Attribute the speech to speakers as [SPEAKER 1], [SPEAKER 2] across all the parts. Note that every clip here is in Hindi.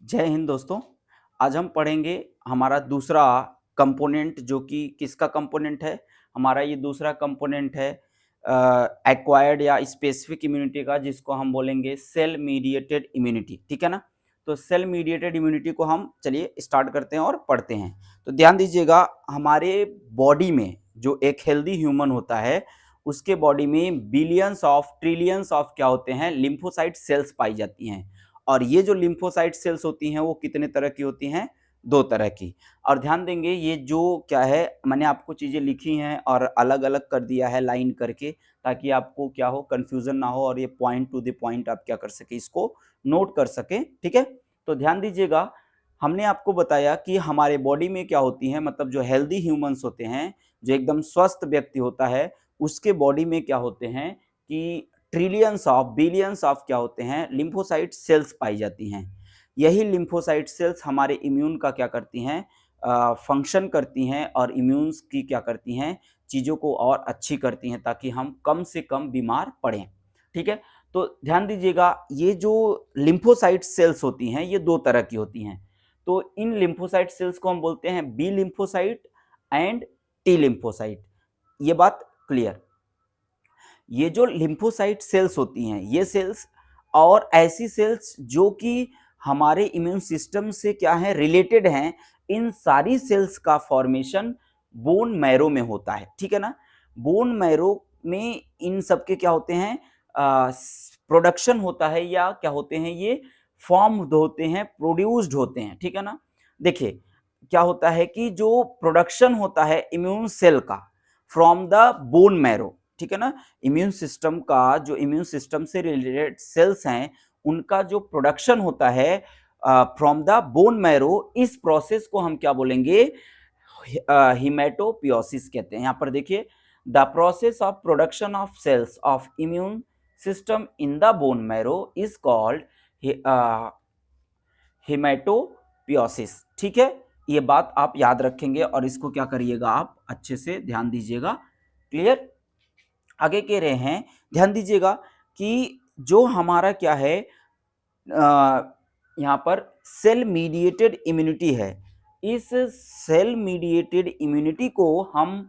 [SPEAKER 1] जय हिंद दोस्तों। आज हम पढ़ेंगे हमारा दूसरा कंपोनेंट, जो कि किसका कंपोनेंट है। हमारा ये दूसरा कंपोनेंट है एक्वायर्ड या स्पेसिफिक इम्यूनिटी का, जिसको हम बोलेंगे सेल मीडिएटेड इम्यूनिटी। ठीक है ना। तो सेल मीडिएटेड इम्यूनिटी को हम चलिए स्टार्ट करते हैं और पढ़ते हैं। तो ध्यान दीजिएगा, हमारे बॉडी में जो एक हेल्दी ह्यूमन होता है उसके बॉडी में बिलियंस ऑफ ट्रिलियंस ऑफ क्या होते हैं, लिम्फोसाइट सेल्स पाई जाती हैं। और ये जो लिम्फोसाइट सेल्स होती हैं वो कितने तरह की होती हैं, दो तरह की। और ध्यान देंगे, ये जो क्या है, मैंने आपको चीजें लिखी हैं और अलग अलग कर दिया है लाइन करके, ताकि आपको क्या हो, कंफ्यूजन ना हो और ये पॉइंट टू द पॉइंट आप क्या कर सके, इसको नोट कर सके। ठीक है। तो ध्यान दीजिएगा, हमने आपको बताया कि हमारे बॉडी में क्या होती है, मतलब जो हेल्दी ह्यूमंस होते हैं, जो एकदम स्वस्थ व्यक्ति होता है, उसके बॉडी में क्या होते हैं कि ट्रिलियंस ऑफ बिलियंस ऑफ क्या होते हैं, लिम्फोसाइट सेल्स पाई जाती हैं। यही लिम्फोसाइट सेल्स हमारे इम्यून का क्या करती हैं, फंक्शन करती हैं और इम्यून्स की क्या करती हैं, चीज़ों को और अच्छी करती हैं, ताकि हम कम से कम बीमार पड़ें। ठीक है। तो ध्यान दीजिएगा, ये जो लिम्फोसाइट सेल्स होती हैं ये दो तरह की होती हैं। तो इन लिम्फोसाइट सेल्स को हम बोलते हैं B lymphocyte and T lymphocyte. ये बात क्लियर। ये जो लिम्फोसाइट सेल्स होती हैं, ये सेल्स और ऐसी सेल्स जो कि हमारे इम्यून सिस्टम से क्या है, रिलेटेड हैं, इन सारी सेल्स का फॉर्मेशन बोन मैरो में होता है। ठीक है ना। बोन मैरो में इन सब के क्या होते हैं, प्रोडक्शन होता है, या क्या होते हैं, ये फॉर्म्ड होते हैं, प्रोड्यूस्ड होते हैं। ठीक है ना। देखिए, क्या होता है कि जो प्रोडक्शन होता है इम्यून सेल का फ्रॉम द बोन मैरो, ठीक है ना, इम्यून सिस्टम का, जो इम्यून सिस्टम से रिलेटेड सेल्स हैं, उनका जो प्रोडक्शन होता है फ्रॉम द बोन मैरो, इस प्रोसेस को हम क्या बोलेंगे, हिमेटोपियोसिस कहते हैं। यहां पर देखिए, the process of production of cells of immune system in the bone marrow is called haematopoiesis. ठीक है। ये बात आप याद रखेंगे और इसको क्या करिएगा, आप अच्छे से ध्यान दीजिएगा। क्लियर। आगे कह रहे हैं, ध्यान दीजिएगा कि जो हमारा क्या है, यहाँ पर सेल मीडिएटेड इम्यूनिटी है, इस सेल मीडिएटेड इम्यूनिटी को हम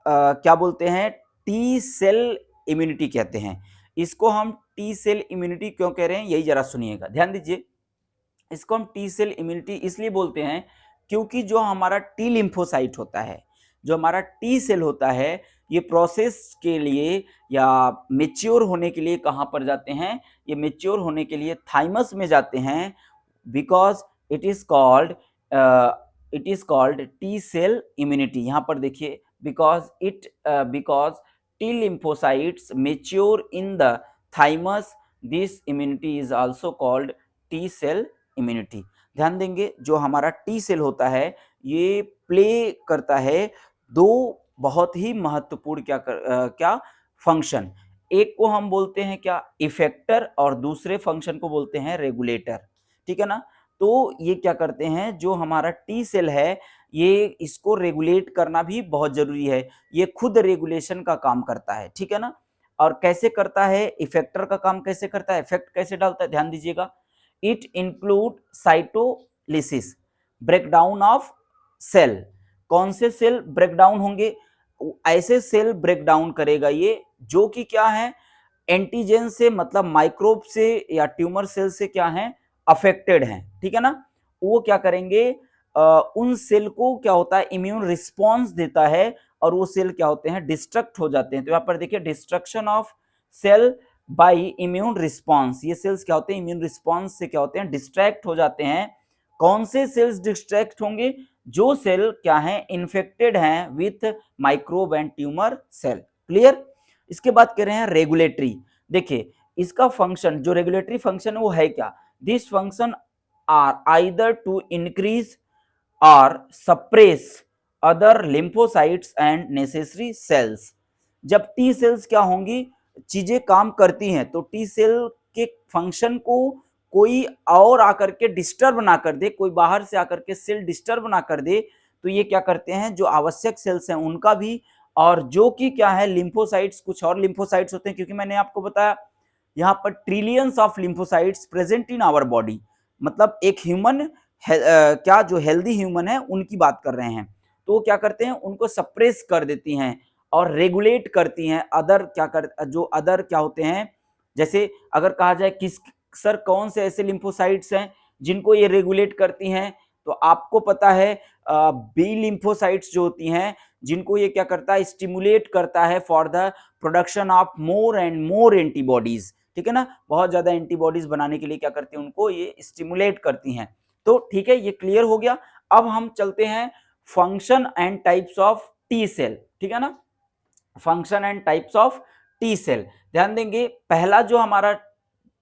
[SPEAKER 1] क्या बोलते हैं, टी सेल इम्यूनिटी कहते हैं। इसको हम टी सेल इम्यूनिटी क्यों कह रहे हैं, यही जरा सुनिएगा, ध्यान दीजिए। इसको हम टी सेल इम्यूनिटी इसलिए बोलते हैं क्योंकि जो हमारा टी लिम्फोसाइट होता है, जो हमारा टी सेल होता है, ये प्रोसेस के लिए या मेच्योर होने के लिए कहाँ पर जाते हैं, ये मेच्योर होने के लिए थाइमस में जाते हैं, because it is called T cell immunity. यहाँ पर देखिए, because T lymphocytes mature in the thymus, this immunity is also called T cell immunity. ध्यान देंगे, जो हमारा टी सेल होता है ये प्ले करता है दो बहुत ही महत्वपूर्ण क्या फंक्शन। एक को हम बोलते हैं क्या, इफेक्टर, और दूसरे फंक्शन को बोलते हैं रेगुलेटर। ठीक है ना। तो ये क्या करते हैं, जो हमारा टी सेल है ये इसको रेगुलेट करना भी बहुत जरूरी है। ये खुद रेगुलेशन का काम करता है। ठीक है ना। और कैसे करता है, इफेक्टर का काम कैसे करता है, इफेक्ट कैसे डालता है, ध्यान दीजिएगा। It include cytolysis, breakdown of cell. कौन से सेल ब्रेकडाउन होंगे, ऐसे सेल ब्रेकडाउन करेगा ये जो कि क्या है, एंटीजन से, मतलब माइक्रोब से या ट्यूमर सेल से क्या है, अफेक्टेड हैं। ठीक है ना। वो क्या करेंगे, उन सेल को क्या होता है, इम्यून रिस्पॉन्स देता है, और वो सेल क्या होते हैं, डिस्ट्रक्ट हो जाते हैं। तो यहाँ पर देखिए, destruction of cell by immune response, ये सेल्स क्या होते हैं, इम्यून रिस्पॉन्स से क्या होते हैं, डिस्ट्रैक्ट हो जाते हैं। कौन से सेल्स डिस्ट्रैक्ट होंगे, जो सेल क्या है, इन्फेक्टेड हैं with microbe and tumour cell. Clear. इसके बाद कह रहे हैं रेगुलेटरी। देखिए, इसका फंक्शन, जो रेगुलेटरी फंक्शन है वो है क्या, this function are either to increase और suppress other lymphocytes and necessary cells. जब टी सेल्स क्या होंगी, चीजें काम करती हैं, तो टी सेल के फंक्शन को कोई और आकर के डिस्टर्ब ना कर दे, कोई बाहर से आकर के सेल डिस्टर्ब ना कर दे, तो ये क्या करते हैं, जो आवश्यक सेल्स हैं उनका भी, और जो कि क्या है, लिम्फोसाइट्स, कुछ और लिम्फोसाइट्स होते हैं, क्योंकि मैंने आपको बताया यहाँ पर trillions of lymphocytes present in our body, मतलब एक ह्यूमन क्या जो हेल्दी ह्यूमन है उनकी बात कर रहे हैं, तो वो क्या करते हैं, उनको सप्रेस कर देती हैं और रेगुलेट करती हैं अदर क्या होते हैं, जैसे अगर कहा जाए किस सर कौन से ऐसे लिम्फोसाइट्स हैं जिनको ये रेगुलेट करती हैं, तो आपको पता है बी लिम्फोसाइट्स जो होती हैं जिनको ये क्या करता है, स्टिमुलेट करता है for the production of more and more antibodies, ठीक है ना, बहुत ज्यादा एंटीबॉडीज बनाने के लिए क्या करती हैं, उनको ये स्टिमुलेट करती हैं। तो ठीक है, ये क्लियर हो गया। अब हम चलते हैं function and types of T cell, ठीक है ना, function and types of T cell. ध्यान देंगे, पहला जो हमारा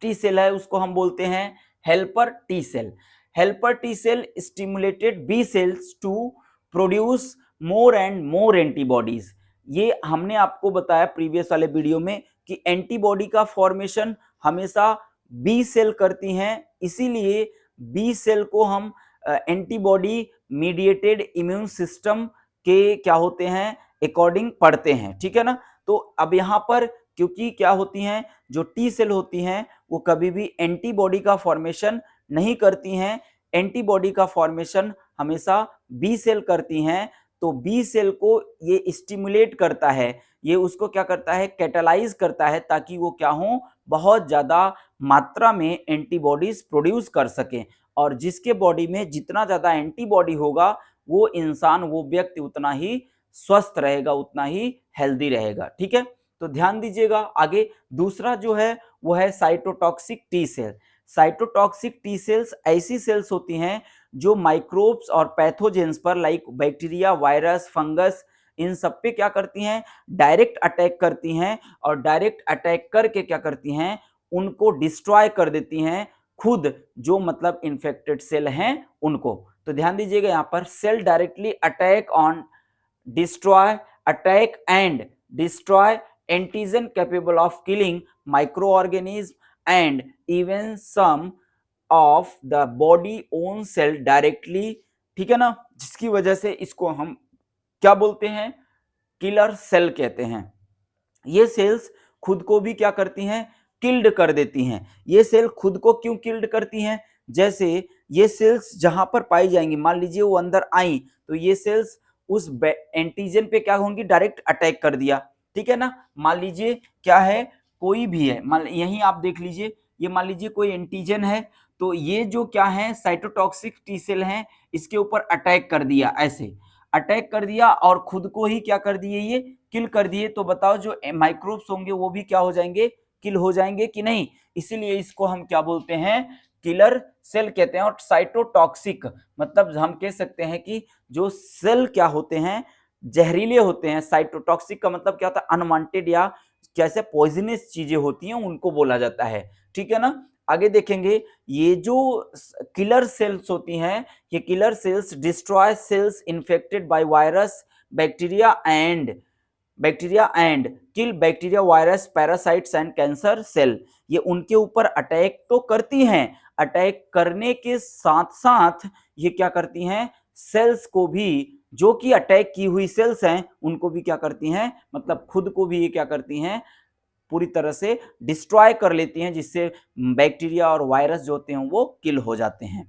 [SPEAKER 1] टी सेल है उसको हम बोलते हैं helper T cell. Helper T cell stimulated B cells to produce more and more antibodies. ये हमने आपको बताया प्रीवियस वाले वीडियो में कि एंटीबॉडी का फॉर्मेशन हमेशा बी सेल करती हैं, इसीलिए बी सेल को हम एंटीबॉडी मीडिएटेड इम्यून सिस्टम के क्या होते हैं, अकॉर्डिंग पढ़ते हैं, ठीक है ना। तो अब यहाँ पर क्योंकि क्या होती हैं, जो टी सेल होती हैं वो कभी भी एंटीबॉडी का फॉर्मेशन नहीं करती हैं, एंटीबॉडी का फॉर्मेशन हमेशा बी सेल करती हैं। तो बी सेल को ये स्टिमुलेट करता है, ये उसको क्या करता है, कैटालाइज करता है, ताकि वो क्या हो, बहुत ज्यादा मात्रा में एंटीबॉडीज प्रोड्यूस कर सकें, और जिसके बॉडी में जितना ज्यादा एंटीबॉडी होगा वो इंसान, वो व्यक्ति उतना ही स्वस्थ रहेगा, उतना ही हेल्दी रहेगा, ठीक है। तो ध्यान दीजिएगा आगे, दूसरा जो है वो है cytotoxic T cell. Cytotoxic T cells ऐसी सेल्स होती हैं जो माइक्रोब्स और पैथोजेंस पर, लाइक बैक्टीरिया, वायरस, फंगस, इन सब पे क्या करती हैं, डायरेक्ट अटैक करती हैं, और डायरेक्ट अटैक करके क्या करती हैं, उनको डिस्ट्रॉय कर देती हैं, खुद जो मतलब इन्फेक्टेड सेल हैं उनको। तो ध्यान दीजिएगा यहाँ पर, cell directly attack on, destroy, attack and destroy antigen capable of killing microorganisms and even some of the body own cell directly, ठीक है ना, जिसकी वजह से इसको हम क्या बोलते हैं, किलर सेल कहते हैं। ये सेल्स खुद को भी क्या करती हैं, किल्ड कर देती हैं। ये सेल खुद को क्यों किल्ड करती हैं, जैसे ये सेल्स जहां पर पाई जाएंगी, मान लीजिए वो अंदर आई, तो ये सेल्स उस एंटीजन पे क्या होंगी, डायरेक्ट अटैक कर दिया, ठीक है ना। मान लीजिए क्या है, कोई भी है, मान यहीं आप देख लीजिए, ये मान लीजिए कोई एंटीजन है, तो ये जो क्या है, साइटोटॉक्सिक टी सेल है, इसके ऊपर अटैक कर दिया, ऐसे अटैक कर दिया और खुद को ही क्या कर दिए, ये किल कर दिए। तो बताओ जो माइक्रोब्स होंगे वो भी क्या हो जाएंगे, किल हो जाएंगे कि नहीं। इसीलिए इसको हम क्या बोलते हैं, किलर सेल कहते हैं। और साइटोटॉक्सिक मतलब हम कह सकते हैं कि जो सेल क्या होते हैं, जहरीले होते हैं। साइटोटॉक्सिक का मतलब क्या होता है, अनवांटेड या कैसे पॉइजनस चीजें होती हैं उनको बोला जाता है, ठीक है ना। आगे देखेंगे, ये जो किलर सेल्स होती हैं, ये killer cells destroy cells infected by virus, bacteria and kill bacteria, virus, parasites and cancer cell. ये उनके ऊपर अटैक तो करती हैं, अटैक करने के साथ साथ ये क्या करती हैं, सेल्स को भी, जो कि अटैक की हुई सेल्स हैं उनको भी क्या करती हैं, मतलब खुद को भी ये क्या करती हैं, पूरी तरह से डिस्ट्रॉय कर लेती हैं, जिससे बैक्टीरिया और वायरस जो होते हैं वो किल हो जाते हैं।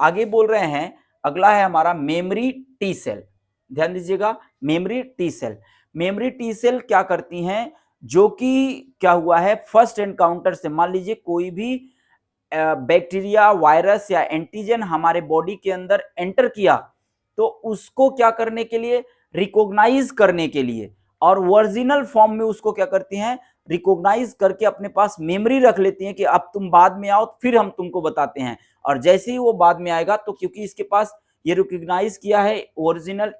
[SPEAKER 1] आगे बोल रहे हैं, अगला है हमारा मेमोरी टी सेल। ध्यान दीजिएगा, memory T cell. Memory T cell क्या करती हैं, जो कि क्या हुआ है, फर्स्ट एनकाउंटर से, मान लीजिए कोई भी बैक्टीरिया, वायरस या एंटीजन हमारे बॉडी के अंदर एंटर किया, तो उसको क्या करने के लिए, रिकॉग्नाइज करने के लिए, और ओरिजिनल फॉर्म में उसको क्या करती हैं, रिकॉग्नाइज करके अपने पास मेमोरी रख लेती हैं कि अब तुम बाद में आओ फिर हम तुमको बताते हैं। और जैसे ही वो बाद में आएगा, तो क्योंकि इसके पास ये रिकॉग्नाइज किया है ओरिजिनल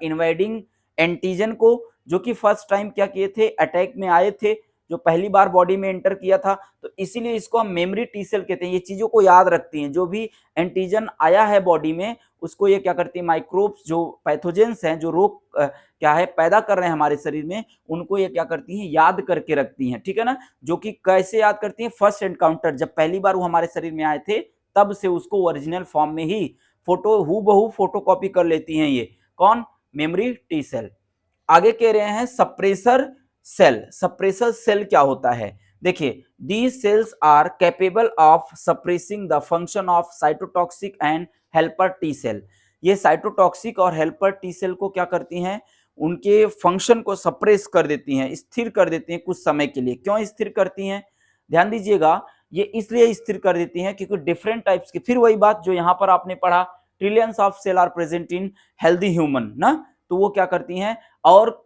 [SPEAKER 1] इन्वाइडिंग एंटीजन को, जो कि फर्स्ट टाइम क्या किए थे, अटैक में आए थे, जो पहली बार बॉडी में एंटर किया था, तो इसीलिए इसको हम मेमोरी टी सेल कहते हैं। ये चीजों को याद रखती हैं, जो भी एंटीजन आया है बॉडी में, उसको ये क्या करती है, माइक्रोब्स जो पैथोजेंस हैं, जो रोग क्या है पैदा कर रहे हैं हमारे शरीर में, उनको ये क्या करती हैं, याद करके रखती हैं, ठीक है ना। जो कि कैसे याद करती हैं, फर्स्ट एनकाउंटर, जब पहली बार वो हमारे शरीर में आए थे, तब से उसको ओरिजिनल फॉर्म में ही हूबहू फोटो कॉपी कर लेती हैं। ये कौन, मेमोरी टी सेल। आगे कह रहे हैं सप्रेसर सेल। सप्रेसर सेल क्या होता है, देखिए, these cells are capable of suppressing the function of cytotoxic and helper T cell। ये साइटोटॉक्सिक और हेल्पर टी सेल को क्या करती हैं, उनके फंक्शन को सप्रेस कर देती हैं, स्थिर कर देती हैं कुछ समय के लिए। क्यों स्थिर करती हैं? ध्यान दीजिएगा, ये इसलिए स्थिर कर देती हैं क्योंकि डिफरेंट टाइप्स की, फिर वही बात जो यहाँ पर आपने पढ़ा, trillions of cell are present in healthy human ना, तो वो क्या करती हैं और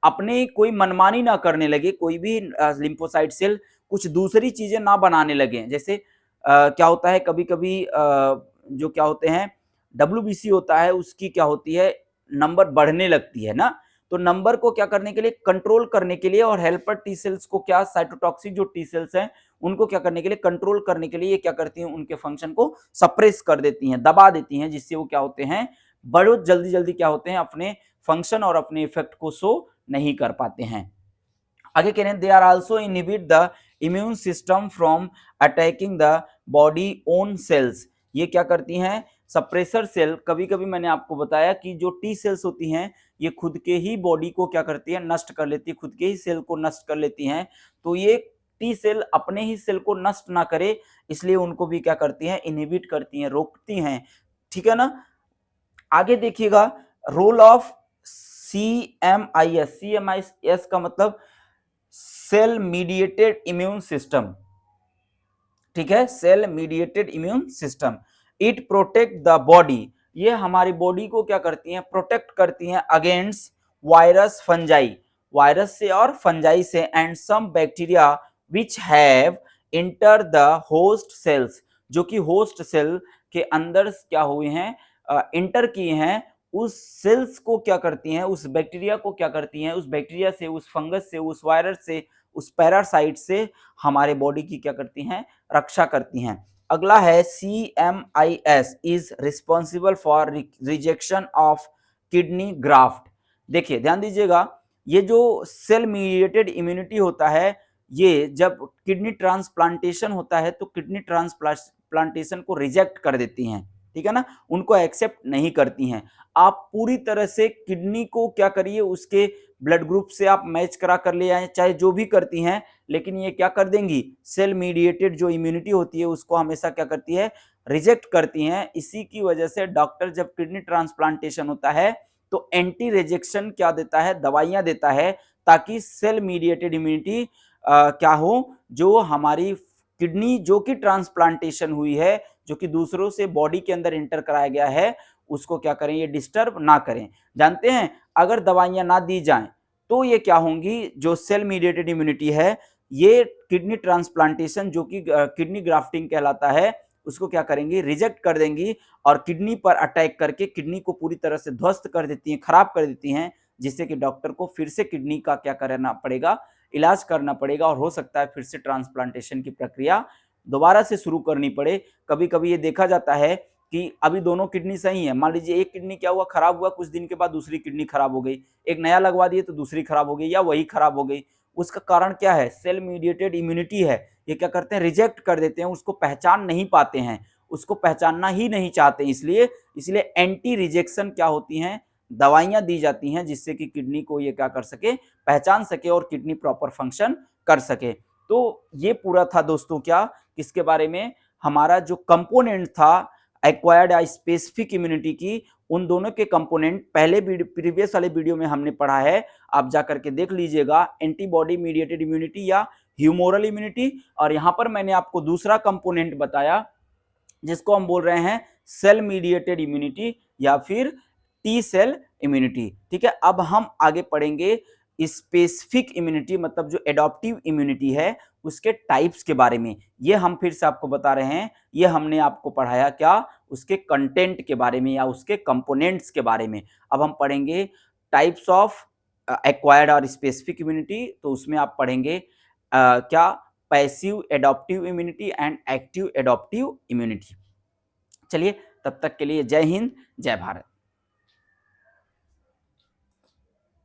[SPEAKER 1] अपने कोई मनमानी ना करने लगे, कोई भी लिम्फोसाइट सेल कुछ दूसरी चीजें ना बनाने लगे। जैसे क्या होता है कभी कभी जो क्या होते हैं WBC होता है, उसकी क्या होती है नंबर बढ़ने लगती है ना, तो नंबर को क्या करने के लिए, कंट्रोल करने के लिए, और हेल्पर टी सेल्स को क्या, साइटोटॉक्सिक जो टी सेल्स हैं उनको क्या करने के लिए, कंट्रोल करने के लिए ये क्या करती हैं, उनके फंक्शन को सप्रेस कर देती हैं, दबा देती हैं, जिससे वो क्या होते हैं, बहुत जल्दी जल्दी क्या होते हैं, अपने फंक्शन और अपने इफेक्ट को शो नहीं कर पाते हैं। आगे कह रहे हैं they are also inhibit the immune system from attacking the body own cells. ये क्या करती हैं, सप्रेसर सेल, कभी कभी मैंने आपको बताया कि जो टी सेल्स होती हैं ये खुद के ही बॉडी को क्या करती है, नष्ट कर लेती है, खुद के ही सेल को नष्ट कर लेती हैं। तो ये टी सेल अपने ही सेल को नष्ट ना करे, इसलिए उनको भी क्या करती हैं, इनहिबिट करती हैं, रोकती हैं। ठीक है ना। आगे देखिएगा रोल ऑफ CMIS का मतलब सेल मीडिएटेड इम्यून सिस्टम। ठीक है, cell mediated immune system, it protect the body, ये हमारी बॉडी को क्या करती हैं, प्रोटेक्ट करती हैं अगेंस्ट वायरस फंजाई, वायरस से और फंजाई से, and some bacteria which have enter the host cells, जो कि होस्ट सेल के अंदर क्या हुए हैं, इंटर किए हैं, उस सेल्स को क्या करती हैं, उस बैक्टीरिया को क्या करती हैं, उस बैक्टीरिया से, उस फंगस से, उस वायरस से, उस पैरासाइट से हमारे बॉडी की क्या करती हैं, रक्षा करती हैं। अगला है CMIS is responsible for rejection of kidney graft. देखिए ध्यान दीजिएगा, ये जो सेल मीडिएटेड इम्यूनिटी होता है, ये जब किडनी ट्रांसप्लांटेशन होता है तो किडनी ट्रांसप्लांटेशन को रिजेक्ट कर देती हैं। ठीक है ना, उनको एक्सेप्ट नहीं करती हैं। आप पूरी तरह से किडनी को क्या करिए, उसके ब्लड ग्रुप से आप मैच करा कर ले आए, चाहे जो भी करती हैं, लेकिन ये क्या कर देंगी, सेल मीडिएटेड जो इम्यूनिटी होती है उसको हमेशा क्या करती है, रिजेक्ट करती हैं। इसी की वजह से डॉक्टर जब किडनी ट्रांसप्लांटेशन होता है तो एंटी रिजेक्शन क्या देता है, दवाइयां देता है, ताकि सेल मीडिएटेड इम्यूनिटी क्या हो, जो हमारी किडनी जो कि ट्रांसप्लांटेशन हुई है, जो कि दूसरों से बॉडी के अंदर इंटर कराया गया है, उसको क्या करें, ये डिस्टर्ब ना करें। जानते हैं अगर दवाइयां ना दी जाएं तो ये क्या होंगी, जो सेल मीडिएटेड इम्यूनिटी है, ये किडनी ट्रांसप्लांटेशन जो कि किडनी ग्राफ्टिंग कहलाता है, उसको क्या करेंगी, रिजेक्ट कर देंगी, और किडनी पर अटैक करके किडनी को पूरी तरह से ध्वस्त कर देती हैं, खराब कर देती हैं, जिससे कि डॉक्टर को फिर से किडनी का क्या करना पड़ेगा, इलाज करना पड़ेगा, और हो सकता है फिर से ट्रांसप्लांटेशन की प्रक्रिया दोबारा से शुरू करनी पड़े। कभी कभी ये देखा जाता है कि अभी दोनों किडनी सही है, मान लीजिए एक किडनी क्या हुआ, खराब हुआ, कुछ दिन के बाद दूसरी किडनी खराब हो गई, एक नया लगवा दिए तो दूसरी खराब हो गई या वही खराब हो गई। उसका कारण क्या है, सेल मीडिएटेड इम्यूनिटी है। ये क्या करते हैं, रिजेक्ट कर देते हैं, उसको पहचान नहीं पाते हैं, उसको पहचानना ही नहीं चाहते, इसलिए एंटी रिजेक्शन क्या होती हैं, दवाइयां दी जाती हैं, जिससे कि किडनी को ये क्या कर सके, पहचान सके और किडनी प्रॉपर फंक्शन कर सके। तो ये पूरा था दोस्तों क्या, किसके बारे में, हमारा जो कंपोनेंट था एक्वायर्ड या स्पेसिफिक इम्यूनिटी की, उन दोनों के कंपोनेंट पहले प्रीवियस वाले वीडियो में हमने पढ़ा है, आप जाकर के देख लीजिएगा, एंटीबॉडी मीडिएटेड इम्यूनिटी या ह्यूमोरल इम्यूनिटी, और यहाँ पर मैंने आपको दूसरा कंपोनेंट बताया जिसको हम बोल रहे हैं सेल मीडिएटेड इम्यूनिटी या फिर टी सेल इम्यूनिटी। ठीक है, अब हम आगे पढ़ेंगे स्पेसिफिक इम्यूनिटी, मतलब जो एडॉप्टिव इम्यूनिटी है उसके टाइप्स के बारे में। ये हम फिर से आपको बता रहे हैं, ये हमने आपको पढ़ाया क्या, उसके कंटेंट के बारे में या उसके कंपोनेंट्स के बारे में। अब हम पढ़ेंगे टाइप्स ऑफ एक्वायर्ड और स्पेसिफिक इम्यूनिटी, तो उसमें आप पढ़ेंगे क्या, passive adaptive immunity and active adaptive immunity. चलिए तब तक के लिए जय हिंद, जय भारत।